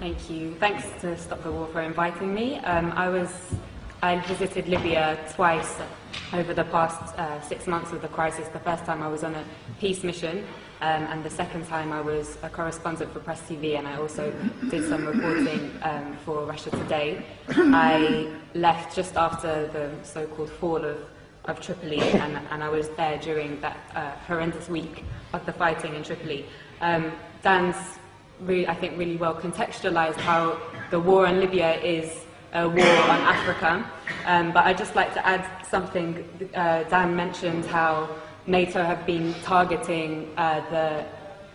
Thank you. Thanks to Stop the War for inviting me. I visited Libya twice over the past 6 months of the crisis. The first time I was on a peace mission, and the second time I was a correspondent for Press TV, and I also did some reporting for Russia Today. I left just after the so-called fall of Tripoli, and I was there during that horrendous week of the fighting in Tripoli. Dan's I think really well contextualized how the war in Libya is a war on Africa, but I'd just like to add something. Dan mentioned how NATO have been targeting the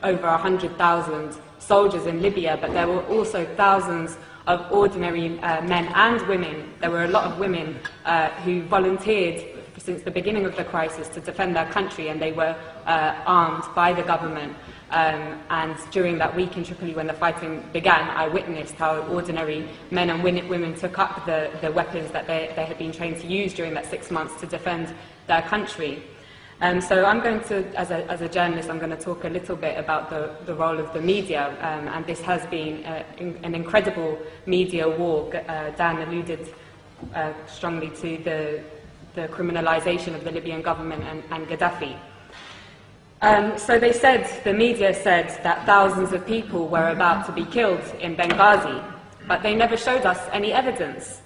over 100,000 soldiers in Libya, but there were also thousands of ordinary men and women. There were a lot of women who volunteered since the beginning of the crisis to defend their country, and they were armed by the government. And during that week in Tripoli, when the fighting began, I witnessed how ordinary men and women took up the weapons that they had been trained to use during that 6 months to defend their country. So I'm going to, as a journalist, I'm going to talk a little bit about the role of the media, and this has been an incredible media war. Dan alluded strongly to the criminalization of the Libyan government and Gaddafi. So the media said that thousands of people were about to be killed in Benghazi, but they never showed us any evidence.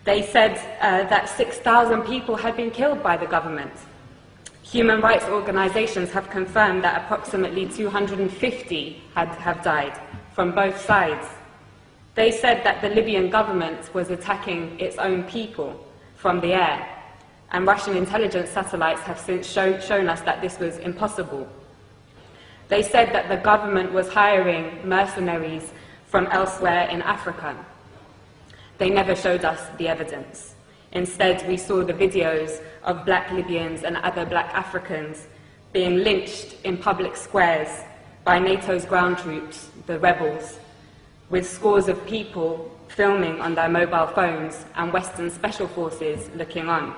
They said that 6,000 people had been killed by the government. Human rights organizations have confirmed that approximately 250 have died from both sides. They said that the Libyan government was attacking its own people from the air, and Russian intelligence satellites have since shown us that this was impossible. They said that the government was hiring mercenaries from elsewhere in Africa. They never showed us the evidence. Instead, we saw the videos of black Libyans and other black Africans being lynched in public squares by NATO's ground troops, the rebels, with scores of people filming on their mobile phones and Western special forces looking on.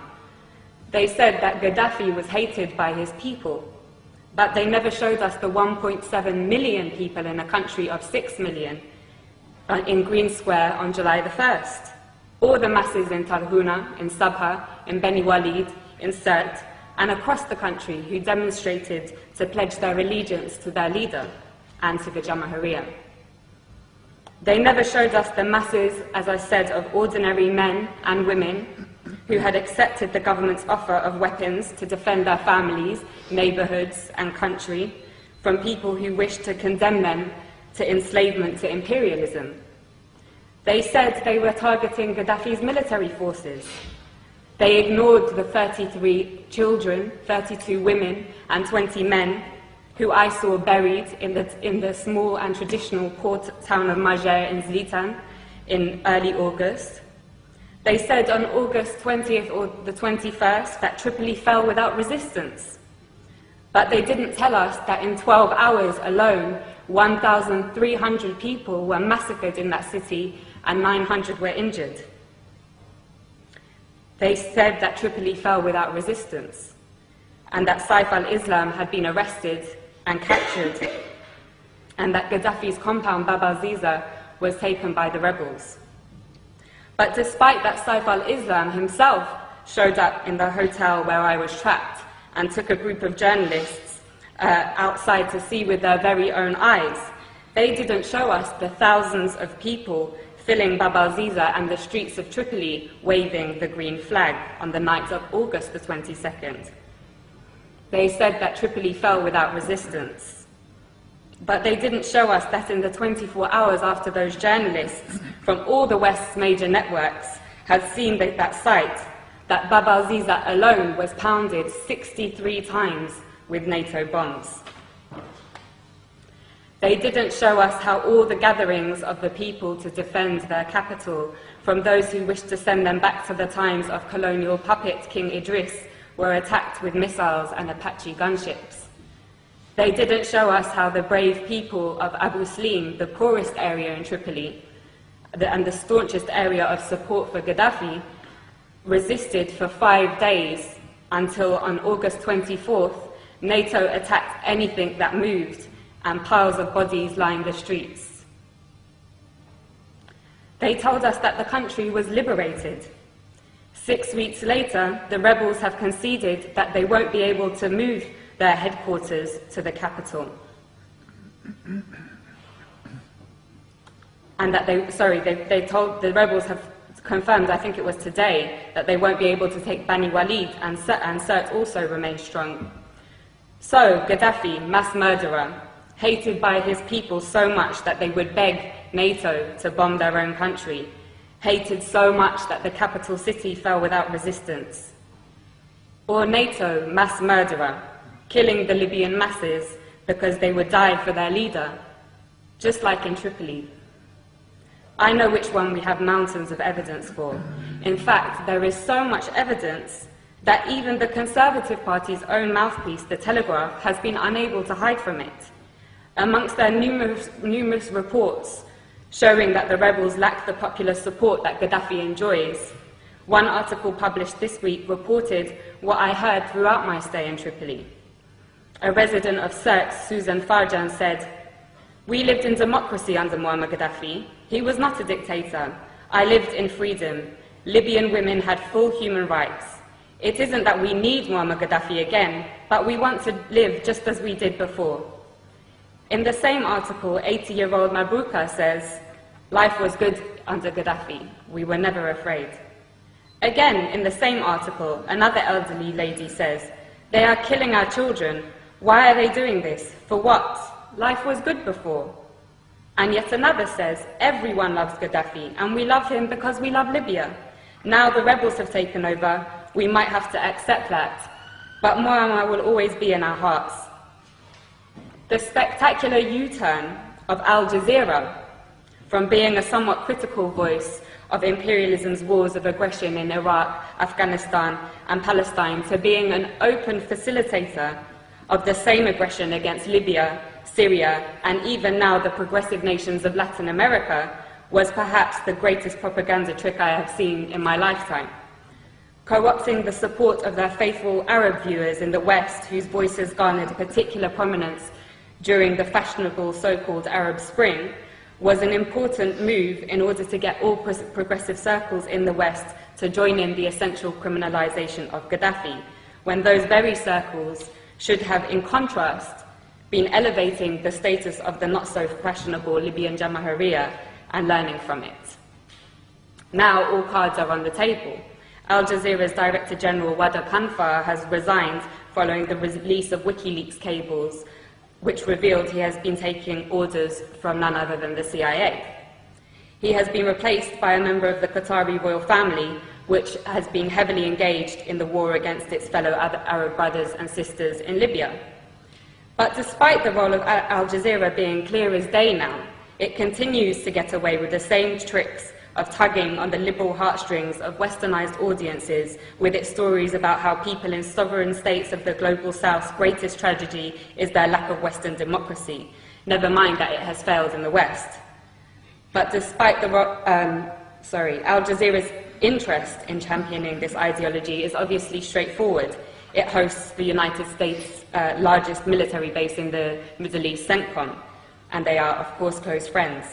They said that Gaddafi was hated by his people, but they never showed us the 1.7 million people in a country of 6 million in Green Square on July the 1st, or the masses in Tarhuna, in Sabha, in Beni Walid, in Sirte, and across the country who demonstrated to pledge their allegiance to their leader and to the Jamahiriya. They never showed us the masses, as I said, of ordinary men and women who had accepted the government's offer of weapons to defend their families, neighborhoods, and country from people who wished to condemn them to enslavement, to imperialism. They said they were targeting Gaddafi's military forces. They ignored the 33 children, 32 women, and 20 men who I saw buried in the small and traditional port town of Majer in Zlitan in early August. They said on August 20th or the 21st that Tripoli fell without resistance. But they didn't tell us that in 12 hours alone, 1,300 people were massacred in that city and 900 were injured. They said that Tripoli fell without resistance and that Saif al-Islam had been arrested and captured, and that Gaddafi's compound Bab al-Ziza was taken by the rebels. But despite that, Saif al-Islam himself showed up in the hotel where I was trapped and took a group of journalists outside to see with their very own eyes. They didn't show us the thousands of people filling Bab al-Ziza and the streets of Tripoli waving the green flag on the night of August the 22nd. They said that Tripoli fell without resistance. But they didn't show us that in the 24 hours after those journalists from all the West's major networks had seen that site, that Bab al-Ziza alone was pounded 63 times with NATO bombs. They didn't show us how all the gatherings of the people to defend their capital, from those who wished to send them back to the times of colonial puppet King Idris, were attacked with missiles and Apache gunships. They didn't show us how the brave people of Abu Slim, the poorest area in Tripoli, and the staunchest area of support for Gaddafi, resisted for 5 days until on August 24th, NATO attacked anything that moved and piles of bodies lined the streets. They told us that the country was liberated. 6 weeks later, the rebels have conceded that they won't be able to move their headquarters to the capital. And that the rebels have confirmed, I think it was today, that they won't be able to take Bani Walid, and Sirte also remains strong. So, Gaddafi, mass murderer, hated by his people so much that they would beg NATO to bomb their own country, hated so much that the capital city fell without resistance. Or NATO, mass murderer, killing the Libyan masses because they would die for their leader, just like in Tripoli. I know which one we have mountains of evidence for. In fact, there is so much evidence that even the Conservative Party's own mouthpiece, The Telegraph, has been unable to hide from it. Amongst their numerous reports showing that the rebels lack the popular support that Gaddafi enjoys, one article published this week reported what I heard throughout my stay in Tripoli. A resident of Sirte, Susan Farjan, said, "We lived in democracy under Muammar Gaddafi. He was not a dictator. I lived in freedom. Libyan women had full human rights. It isn't that we need Muammar Gaddafi again, but we want to live just as we did before." In the same article, 80-year-old Mabruka says, "Life was good under Gaddafi. We were never afraid." Again, in the same article, another elderly lady says, "They are killing our children. Why are they doing this? For what? Life was good before." And yet another says, "Everyone loves Gaddafi, and we love him because we love Libya. Now the rebels have taken over, we might have to accept that, but Muammar will always be in our hearts." The spectacular U-turn of Al Jazeera, from being a somewhat critical voice of imperialism's wars of aggression in Iraq, Afghanistan, and Palestine, to being an open facilitator of the same aggression against Libya, Syria, and even now the progressive nations of Latin America, was perhaps the greatest propaganda trick I have seen in my lifetime. Co-opting the support of their faithful Arab viewers in the West, whose voices garnered particular prominence during the fashionable so-called Arab Spring, was an important move in order to get all progressive circles in the West to join in the essential criminalization of Gaddafi, when those very circles should have, in contrast, been elevating the status of the not-so-fashionable Libyan Jamahiriya and learning from it. Now all cards are on the table. Al Jazeera's Director General Wada Kanfar has resigned following the release of WikiLeaks cables, which revealed he has been taking orders from none other than the CIA. He has been replaced by a member of the Qatari royal family, which has been heavily engaged in the war against its fellow Arab brothers and sisters in Libya. But despite the role of Al Jazeera being clear as day now, it continues to get away with the same tricks of tugging on the liberal heartstrings of westernized audiences with its stories about how people in sovereign states of the global south's greatest tragedy is their lack of Western democracy, never mind that it has failed in the West. But despite Al Jazeera's interest in championing this ideology is obviously straightforward. It hosts the United States' largest military base in the Middle East, CENTCOM, and they are, of course, close friends.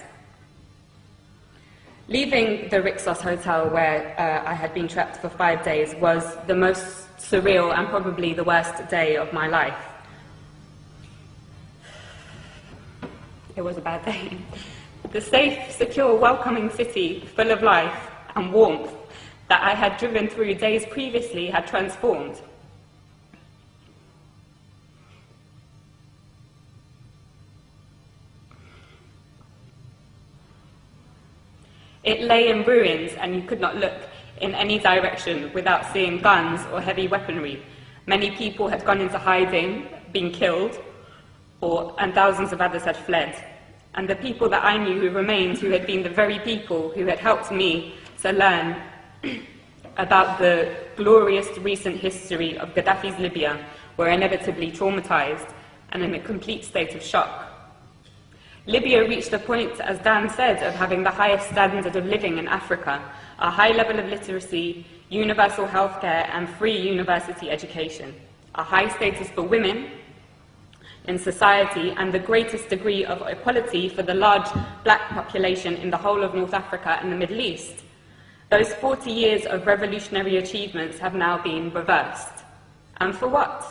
Leaving the Rixos Hotel, where I had been trapped for 5 days, was the most surreal and probably the worst day of my life. It was a bad day. The safe, secure, welcoming city, full of life and warmth that I had driven through days previously had transformed. It lay in ruins, and you could not look in any direction without seeing guns or heavy weaponry. Many people had gone into hiding, been killed, and thousands of others had fled. And the people that I knew who remained, who had been the very people who had helped me to learn about the glorious recent history of Gaddafi's Libya, were inevitably traumatized and in a complete state of shock. Libya reached the point, as Dan said, of having the highest standard of living in Africa, a high level of literacy, universal healthcare, and free university education, a high status for women, in society and the greatest degree of equality for the large black population in the whole of North Africa and the Middle East. Those 40 years of revolutionary achievements have now been reversed. And for what?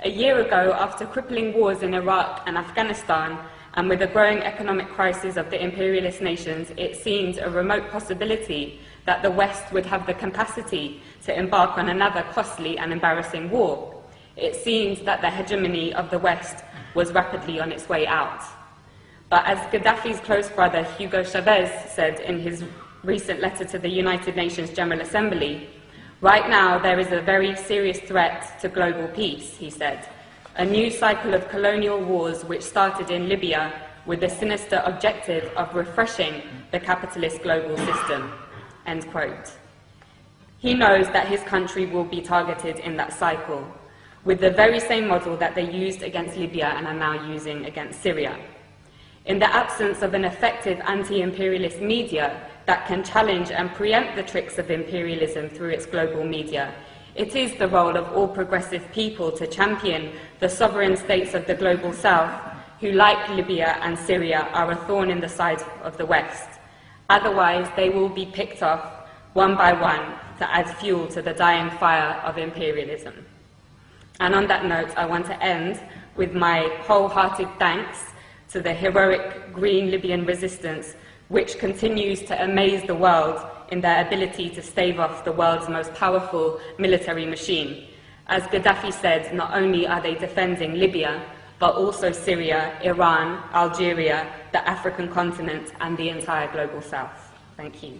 A year ago, after crippling wars in Iraq and Afghanistan, and with the growing economic crisis of the imperialist nations, it seemed a remote possibility that the West would have the capacity to embark on another costly and embarrassing war. It seemed that the hegemony of the West was rapidly on its way out. But as Gaddafi's close brother Hugo Chavez said in his recent letter to the United Nations General Assembly, right now there is a very serious threat to global peace, he said. A new cycle of colonial wars which started in Libya with the sinister objective of refreshing the capitalist global system. End quote. He knows that his country will be targeted in that cycle, with the very same model that they used against Libya and are now using against Syria. In the absence of an effective anti-imperialist media that can challenge and preempt the tricks of imperialism through its global media, it is the role of all progressive people to champion the sovereign states of the global south, who, like Libya and Syria, are a thorn in the side of the West. Otherwise, they will be picked off one by one to add fuel to the dying fire of imperialism. And on that note, I want to end with my wholehearted thanks to the heroic Green Libyan resistance, which continues to amaze the world in their ability to stave off the world's most powerful military machine. As Gaddafi said, not only are they defending Libya, but also Syria, Iran, Algeria, the African continent, and the entire global south. Thank you.